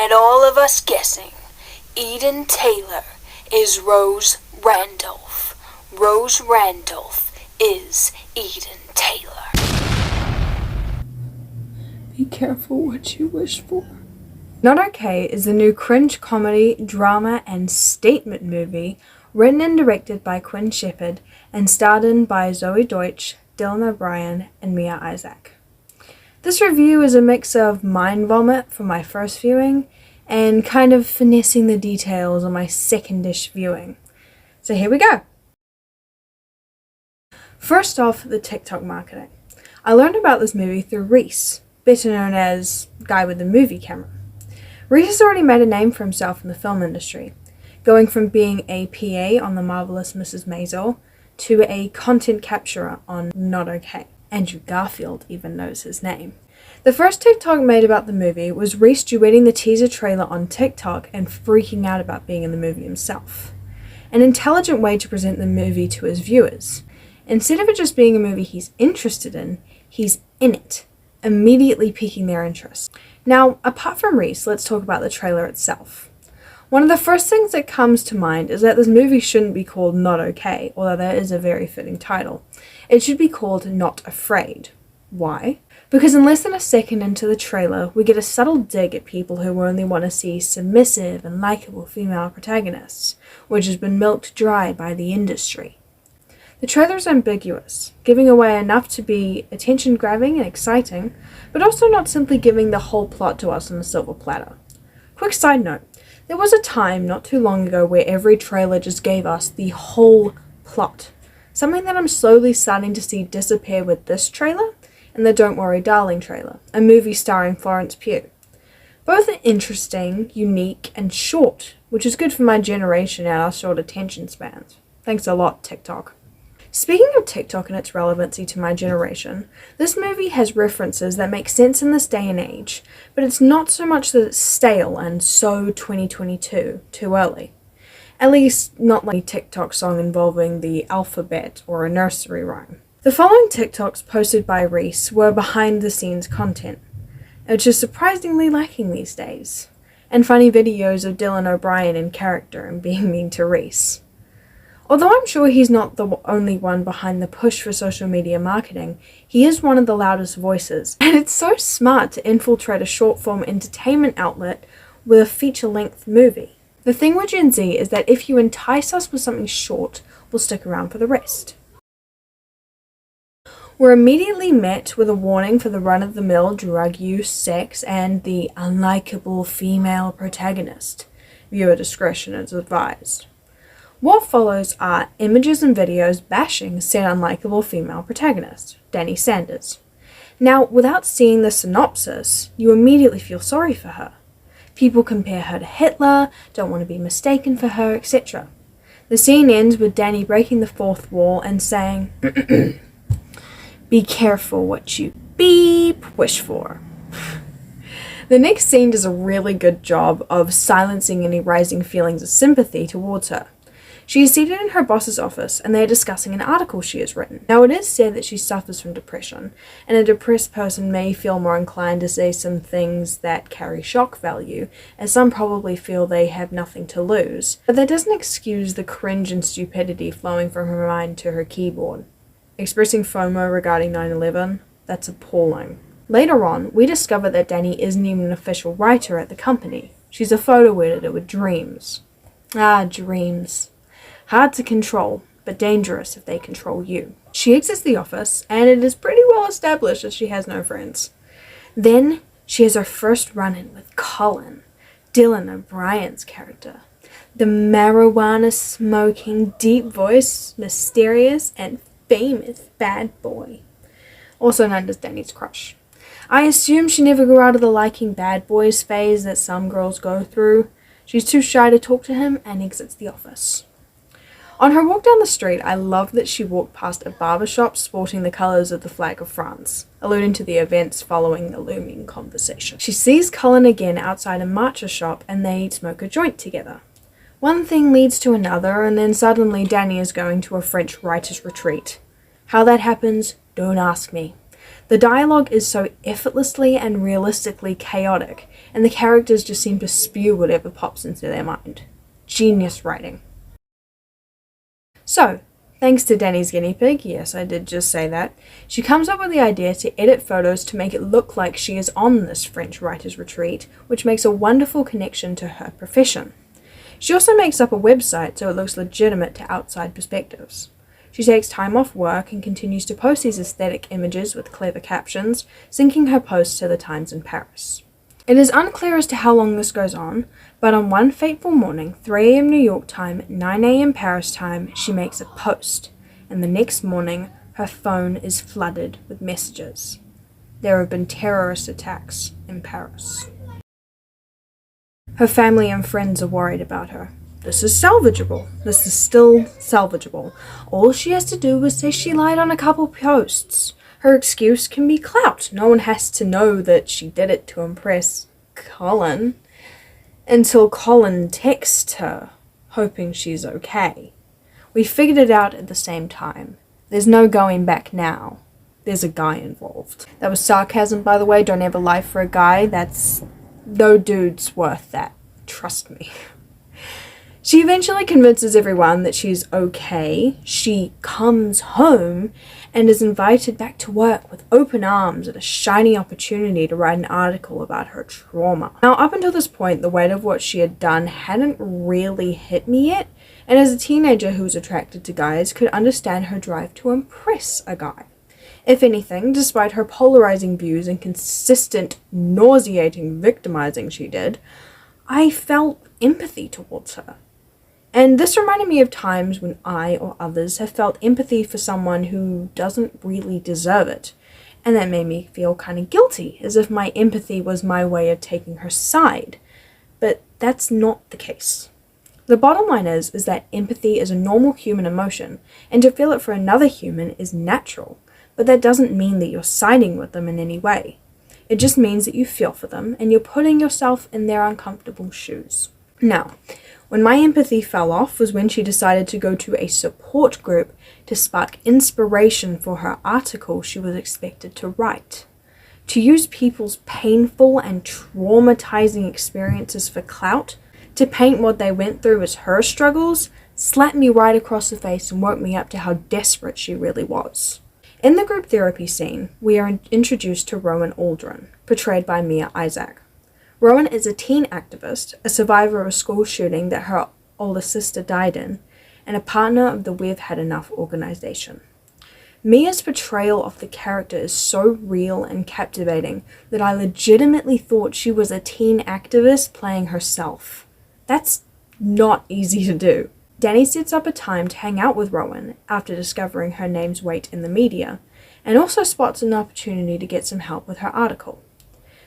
had all of us guessing. Eden Taylor is Rose Randolph. Rose Randolph is Eden Taylor. Be careful what you wish for. Not Okay is the new cringe comedy, drama, and statement movie written and directed by Quinn Shepherd and starred in by Zoe Deutsch, Dylan O'Brien, and Mia Isaac. This review is a mix of mind vomit from my first viewing and kind of finessing the details on my second-ish viewing. So here we go. First off, the TikTok marketing. I learned about this movie through Reese, better known as Guy with the Movie Camera. Reese has already made a name for himself in the film industry, going from being a PA on The Marvelous Mrs. Maisel to a content capturer on Not Okay. Andrew Garfield even knows his name. The first TikTok made about the movie was Reese duetting the teaser trailer on TikTok and freaking out about being in the movie himself. An intelligent way to present the movie to his viewers. Instead of it just being a movie he's interested in, he's in it, immediately piquing their interest. Now, apart from Reese, let's talk about the trailer itself. One of the first things that comes to mind is that this movie shouldn't be called Not Okay, although that is a very fitting title. It should be called Not Afraid. Why? Because in less than a second into the trailer, we get a subtle dig at people who only want to see submissive and likable female protagonists, which has been milked dry by the industry. The trailer is ambiguous, giving away enough to be attention-grabbing and exciting, but also not simply giving the whole plot to us on a silver platter. Quick side note, there was a time not too long ago where every trailer just gave us the whole plot, something that I'm slowly starting to see disappear with this trailer and the Don't Worry Darling trailer, a movie starring Florence Pugh. Both are interesting, unique, and short, which is good for my generation and our short attention spans. Thanks a lot, TikTok. Speaking of TikTok and its relevancy to my generation, this movie has references that make sense in this day and age, but it's not so much that it's stale and so 2022, too early. At least not like a TikTok song involving the alphabet or a nursery rhyme. The following TikToks posted by Reese were behind-the-scenes content, which is surprisingly lacking these days, and funny videos of Dylan O'Brien in character and being mean to Reese. Although I'm sure he's not the only one behind the push for social media marketing, he is one of the loudest voices, and it's so smart to infiltrate a short-form entertainment outlet with a feature-length movie. The thing with Gen Z is that if you entice us with something short, we'll stick around for the rest. We're immediately met with a warning for the run-of-the-mill drug use, sex, and the unlikable female protagonist. Viewer discretion is advised. What follows are images and videos bashing said unlikable female protagonist, Dani Sanders. Now, without seeing the synopsis, you immediately feel sorry for her. People compare her to Hitler, don't want to be mistaken for her, etc. The scene ends with Dani breaking the fourth wall and saying, "Be careful what you beep wish for." The next scene does a really good job of silencing any rising feelings of sympathy towards her. She is seated in her boss's office and they are discussing an article she has written. Now, it is said that she suffers from depression, and a depressed person may feel more inclined to say some things that carry shock value, as some probably feel they have nothing to lose. But that doesn't excuse the cringe and stupidity flowing from her mind to her keyboard. Expressing FOMO regarding 9/11, that's appalling. Later on, we discover that Dani isn't even an official writer at the company. She's a photo editor with dreams. Ah, dreams. Hard to control, but dangerous if they control you. She exits the office, and it is pretty well established that she has no friends. Then, she has her first run-in with Colin, Dylan O'Brien's character. The marijuana-smoking, deep-voiced, mysterious, and famous bad boy. Also known as Dani's crush. I assume she never grew out of the liking bad boys phase that some girls go through. She's too shy to talk to him and exits the office. On her walk down the street, I love that she walked past a barbershop sporting the colours of the flag of France, alluding to the events following the looming conversation. She sees Colin again outside a matcha shop and they smoke a joint together. One thing leads to another, and then suddenly Dani is going to a French writer's retreat. How that happens, don't ask me. The dialogue is so effortlessly and realistically chaotic, and the characters just seem to spew whatever pops into their mind. Genius writing. So, thanks to Danny's guinea pig, yes, I did just say that, she comes up with the idea to edit photos to make it look like she is on this French writer's retreat, which makes a wonderful connection to her profession. She also makes up a website so it looks legitimate to outside perspectives. She takes time off work and continues to post these aesthetic images with clever captions, syncing her posts to the times in Paris. It is unclear as to how long this goes on, but on one fateful morning, 3 a.m. New York time, 9 a.m. Paris time, she makes a post, and the next morning, her phone is flooded with messages. There have been terrorist attacks in Paris. Her family and friends are worried about her. This is salvageable. This is still salvageable. All she has to do is say she lied on a couple posts. Her excuse can be clout. No one has to know that she did it to impress Colin. Until Colin texts her, hoping she's okay. We figured it out at the same time. There's no going back now. There's a guy involved. That was sarcasm, by the way. Don't ever lie for a guy. That's... no dude's worth that. Trust me. She eventually convinces everyone that she's okay. She comes home and is invited back to work with open arms and a shiny opportunity to write an article about her trauma. Now, up until this point, the weight of what she had done hadn't really hit me yet, and as a teenager who was attracted to guys, could understand her drive to impress a guy. If anything, despite her polarizing views and consistent, nauseating victimizing she did, I felt empathy towards her. And this reminded me of times when I or others have felt empathy for someone who doesn't really deserve it. And that made me feel kind of guilty, as if my empathy was my way of taking her side. But that's not the case. The bottom line is that empathy is a normal human emotion, and to feel it for another human is natural. But that doesn't mean that you're siding with them in any way. It just means that you feel for them, and you're putting yourself in their uncomfortable shoes. Now, when my empathy fell off was when she decided to go to a support group to spark inspiration for her article she was expected to write. To use people's painful and traumatizing experiences for clout, to paint what they went through as her struggles, slapped me right across the face and woke me up to how desperate she really was. In the group therapy scene, we are introduced to Rowan Aldrin, portrayed by Mia Isaac. Rowan is a teen activist, a survivor of a school shooting that her older sister died in, and a partner of the We've Had Enough organization. Mia's portrayal of the character is so real and captivating that I legitimately thought she was a teen activist playing herself. That's not easy to do. Danny sets up a time to hang out with Rowan after discovering her name's weight in the media, and also spots an opportunity to get some help with her article.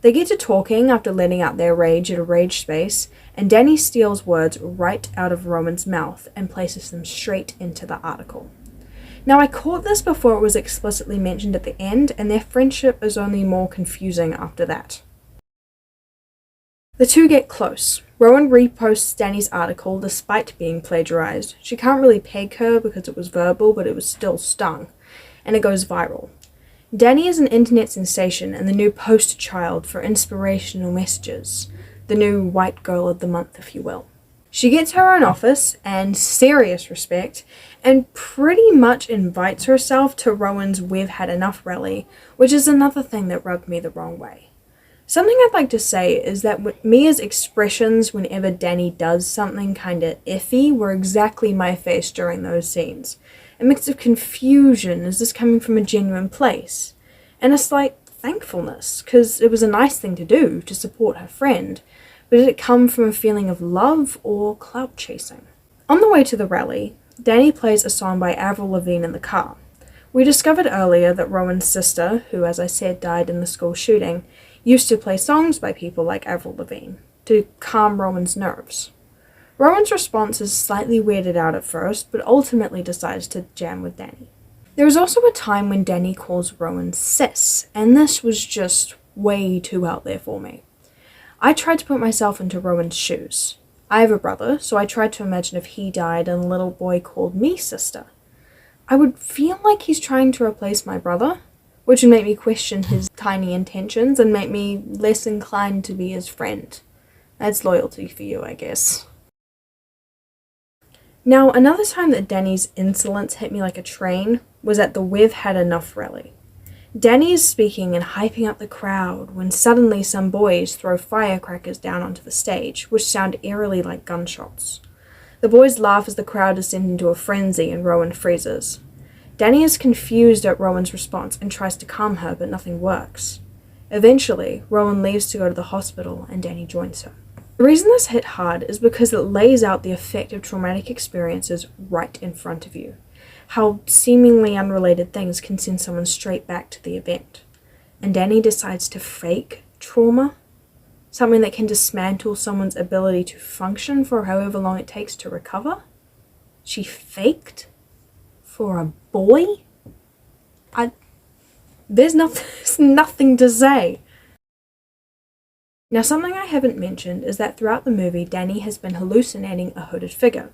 They get to talking after letting out their rage at a rage space, and Danny steals words right out of Rowan's mouth and places them straight into the article. Now, I caught this before it was explicitly mentioned at the end, and their friendship is only more confusing after that. The two get close. Rowan reposts Danny's article despite being plagiarized. She can't really peg her because it was verbal, but it was still stung, and it goes viral. Danny is an internet sensation and the new poster child for inspirational messages, the new white girl of the month, if you will. She gets her own office and serious respect, and pretty much invites herself to Rowan's We've Had Enough rally, which is another thing that rubbed me the wrong way. Something I'd like to say is that Mia's expressions whenever Danny does something kinda iffy were exactly my face during those scenes. A mix of confusion, is this coming from a genuine place? And a slight thankfulness, because it was a nice thing to do, to support her friend, but did it come from a feeling of love or clout chasing? On the way to the rally, Danny plays a song by Avril Lavigne in the car. We discovered earlier that Rowan's sister, who as I said died in the school shooting, used to play songs by people like Avril Lavigne to calm Rowan's nerves. Rowan's response is slightly weirded out at first, but ultimately decides to jam with Danny. There is also a time when Danny calls Rowan sis, and this was just way too out there for me. I tried to put myself into Rowan's shoes. I have a brother, so I tried to imagine if he died and a little boy called me sister. I would feel like he's trying to replace my brother, which would make me question his tiny intentions and make me less inclined to be his friend. That's loyalty for you, I guess. Now, another time that Danny's insolence hit me like a train was at the We've Had Enough rally. Danny is speaking and hyping up the crowd when suddenly some boys throw firecrackers down onto the stage, which sound eerily like gunshots. The boys laugh as the crowd descends into a frenzy and Rowan freezes. Danny is confused at Rowan's response and tries to calm her, but nothing works. Eventually, Rowan leaves to go to the hospital and Danny joins her. The reason this hit hard is because it lays out the effect of traumatic experiences right in front of you. How seemingly unrelated things can send someone straight back to the event. And Danny decides to fake trauma, something that can dismantle someone's ability to function for however long it takes to recover. She faked for a boy? There's nothing to say. Now, something I haven't mentioned is that throughout the movie, Danny has been hallucinating a hooded figure,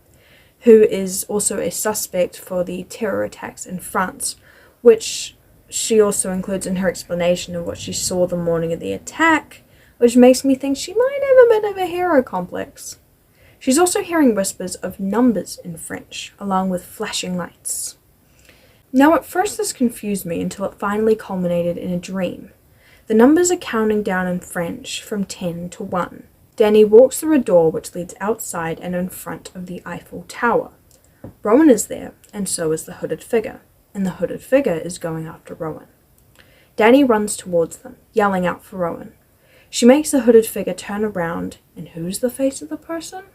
who is also a suspect for the terror attacks in France, which she also includes in her explanation of what she saw the morning of the attack, which makes me think she might have a bit of a hero complex. She's also hearing whispers of numbers in French, along with flashing lights. Now, at first this confused me until it finally culminated in a dream. The numbers are counting down in French from 10 to 1. Danny walks through a door which leads outside and in front of the Eiffel Tower. Rowan is there, and so is the hooded figure, and the hooded figure is going after Rowan. Danny runs towards them, yelling out for Rowan. She makes the hooded figure turn around, and who's the face of the person?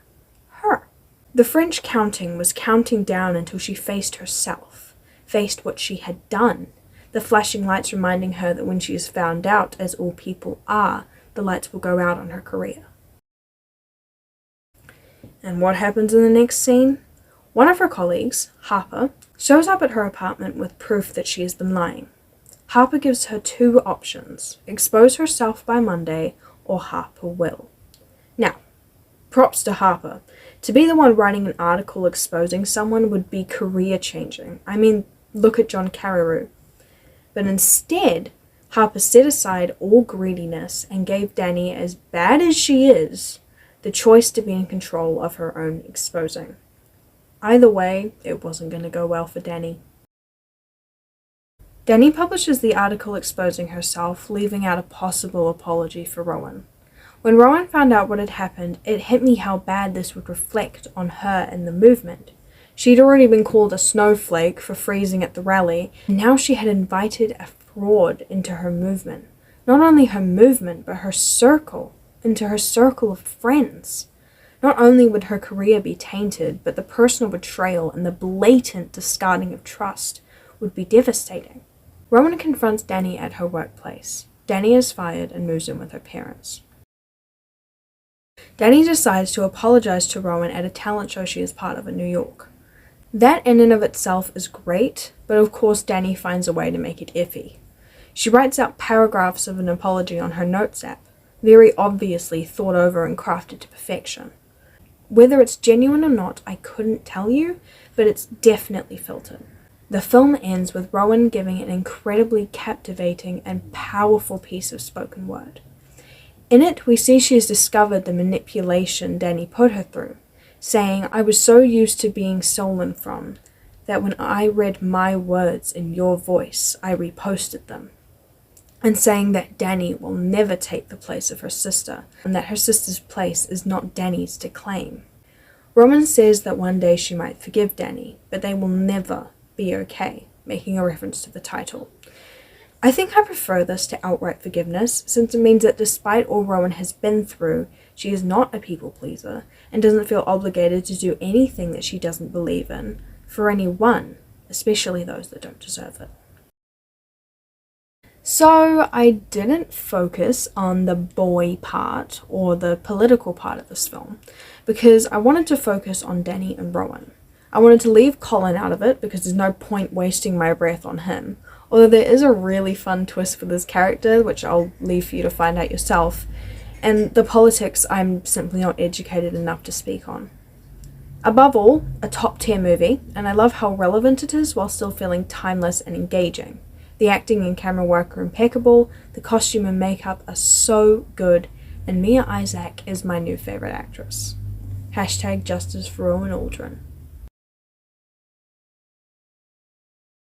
Her. The French counting was counting down until she faced herself, faced what she had done, the flashing lights reminding her that when she is found out, as all people are, the lights will go out on her career. And what happens in the next scene? One of her colleagues, Harper, shows up at her apartment with proof that she has been lying. Harper gives her two options: expose herself by Monday, or Harper will. Now, props to Harper. To be the one writing an article exposing someone would be career-changing. I mean, look at John Carreyrou. But instead, Harper set aside all greediness and gave Danny, as bad as she is, the choice to be in control of her own exposing. Either way, it wasn't going to go well for Danny. Danny publishes the article exposing herself, leaving out a possible apology for Rowan. When Rowan found out what had happened, it hit me how bad this would reflect on her and the movement. She'd already been called a snowflake for freezing at the rally, and now she had invited a fraud into her movement. Not only her movement, but her circle, into her circle of friends. Not only would her career be tainted, but the personal betrayal and the blatant discarding of trust would be devastating. Rowan confronts Danny at her workplace. Danny is fired and moves in with her parents. Danny decides to apologize to Rowan at a talent show she is part of in New York. That in and of itself is great, but of course Danny finds a way to make it iffy. She writes out paragraphs of an apology on her notes app, very obviously thought over and crafted to perfection. Whether it's genuine or not, I couldn't tell you, but it's definitely filtered. The film ends with Rowan giving an incredibly captivating and powerful piece of spoken word. In it, we see she has discovered the manipulation Danny put her through, saying, "I was so used to being stolen from, that when I read my words in your voice, I reposted them." And saying that Danny will never take the place of her sister, and that her sister's place is not Danny's to claim. Rowan says that one day she might forgive Danny, but they will never be okay, making a reference to the title. I think I prefer this to outright forgiveness, since it means that despite all Rowan has been through, she is not a people pleaser, and doesn't feel obligated to do anything that she doesn't believe in, for anyone, especially those that don't deserve it. So I didn't focus on the boy part or the political part of this film, because I wanted to focus on Danny and Rowan. I wanted to leave Colin out of it because there's no point wasting my breath on him, although there is a really fun twist for this character, which I'll leave for you to find out yourself, and the politics I'm simply not educated enough to speak on. Above all, a top tier movie, and I love how relevant it is while still feeling timeless and engaging. The acting and camera work are impeccable, the costume and makeup are so good, and Mia Isaac is my new favourite actress. #Justice for Rowan Aldrin.